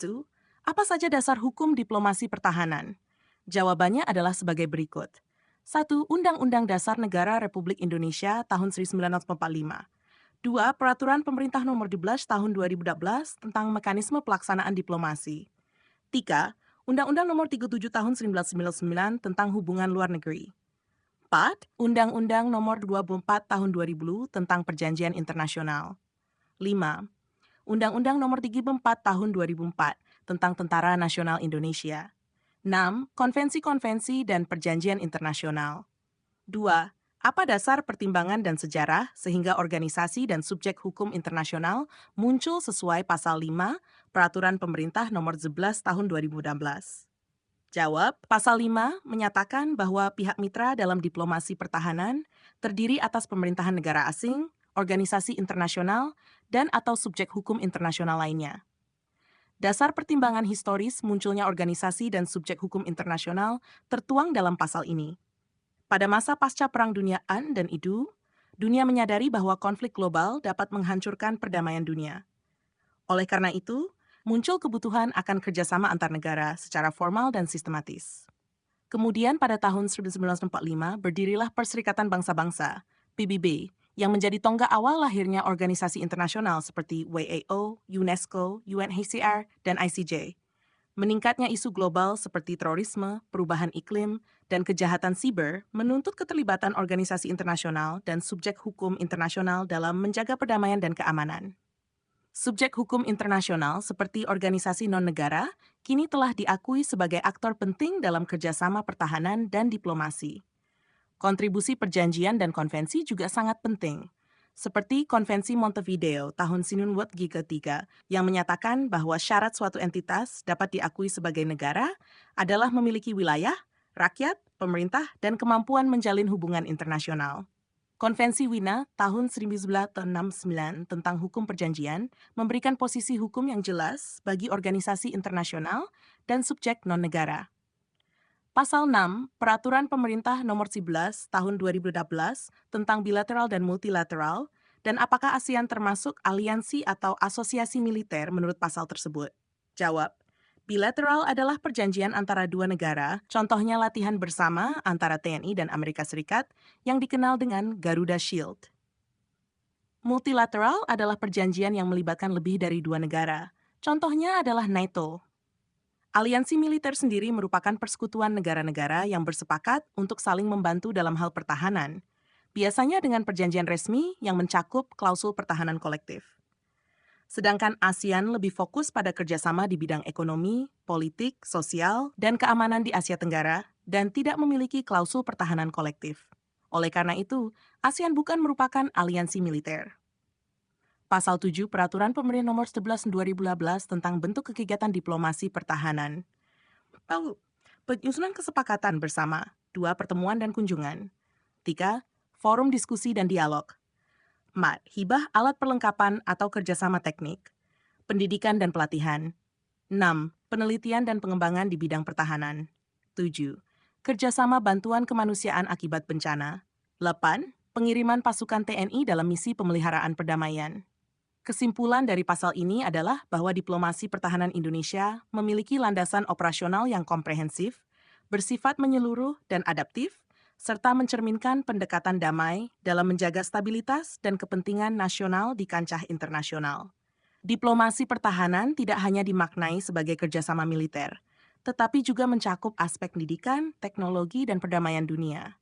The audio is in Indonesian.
1. Apa saja dasar hukum diplomasi pertahanan? Jawabannya adalah sebagai berikut. 1. Undang-Undang Dasar Negara Republik Indonesia tahun 1945. 2. Peraturan Pemerintah Nomor 12 Tahun 2012 tentang Mekanisme Pelaksanaan Diplomasi. 3. Undang-Undang Nomor 37 Tahun 1999 tentang Hubungan Luar Negeri. 4. Undang-Undang Nomor 24 Tahun 2000 tentang Perjanjian Internasional. 5. Undang-Undang Nomor 34 Tahun 2004 tentang Tentara Nasional Indonesia. 6. Konvensi-konvensi dan perjanjian internasional. 2. Apa dasar pertimbangan dan sejarah sehingga organisasi dan subjek hukum internasional muncul sesuai Pasal 5 Peraturan Pemerintah Nomor 11 Tahun 2016? Jawab, Pasal 5 menyatakan bahwa pihak mitra dalam diplomasi pertahanan terdiri atas pemerintahan negara asing, organisasi internasional, dan atau subjek hukum internasional lainnya. Dasar pertimbangan historis munculnya organisasi dan subjek hukum internasional tertuang dalam pasal ini. Pada masa pasca Perang Dunia I dan II, dunia menyadari bahwa konflik global dapat menghancurkan perdamaian dunia. Oleh karena itu, muncul kebutuhan akan kerjasama antar negara secara formal dan sistematis. Kemudian pada tahun 1945 berdirilah Perserikatan Bangsa-Bangsa, PBB, yang menjadi tonggak awal lahirnya organisasi internasional seperti WHO, UNESCO, UNHCR, dan ICJ. Meningkatnya isu global seperti terorisme, perubahan iklim, dan kejahatan siber menuntut keterlibatan organisasi internasional dan subjek hukum internasional dalam menjaga perdamaian dan keamanan. Subjek hukum internasional seperti organisasi non-negara kini telah diakui sebagai aktor penting dalam kerjasama pertahanan dan diplomasi. Kontribusi perjanjian dan konvensi juga sangat penting, seperti Konvensi Montevideo tahun Sinunwutgi ketiga yang menyatakan bahwa syarat suatu entitas dapat diakui sebagai negara adalah memiliki wilayah, rakyat, pemerintah, dan kemampuan menjalin hubungan internasional. Konvensi Wina tahun 1969 tentang hukum perjanjian memberikan posisi hukum yang jelas bagi organisasi internasional dan subjek non-negara. Pasal 6, Peraturan Pemerintah Nomor 11 Tahun 2012 tentang bilateral dan multilateral, dan apakah ASEAN termasuk aliansi atau asosiasi militer menurut pasal tersebut? Jawab, bilateral adalah perjanjian antara dua negara, contohnya latihan bersama antara TNI dan Amerika Serikat yang dikenal dengan Garuda Shield. Multilateral adalah perjanjian yang melibatkan lebih dari dua negara, contohnya adalah NATO. Aliansi militer sendiri merupakan persekutuan negara-negara yang bersepakat untuk saling membantu dalam hal pertahanan, biasanya dengan perjanjian resmi yang mencakup klausul pertahanan kolektif. Sedangkan ASEAN lebih fokus pada kerjasama di bidang ekonomi, politik, sosial, dan keamanan di Asia Tenggara, dan tidak memiliki klausul pertahanan kolektif. Oleh karena itu, ASEAN bukan merupakan aliansi militer. Pasal 7 Peraturan Pemerintah Nomor 11 2012 tentang bentuk kegiatan diplomasi pertahanan. Lalu, penyusunan kesepakatan bersama, 2 pertemuan dan kunjungan. 3. Forum diskusi dan dialog. 4. Hibah alat perlengkapan atau kerjasama teknik. Pendidikan dan pelatihan. 6. Penelitian dan pengembangan di bidang pertahanan. 7. Kerjasama bantuan kemanusiaan akibat bencana. 8. Pengiriman pasukan TNI dalam misi pemeliharaan perdamaian. Kesimpulan dari pasal ini adalah bahwa diplomasi pertahanan Indonesia memiliki landasan operasional yang komprehensif, bersifat menyeluruh dan adaptif, serta mencerminkan pendekatan damai dalam menjaga stabilitas dan kepentingan nasional di kancah internasional. Diplomasi pertahanan tidak hanya dimaknai sebagai kerjasama militer, tetapi juga mencakup aspek pendidikan, teknologi, dan perdamaian dunia.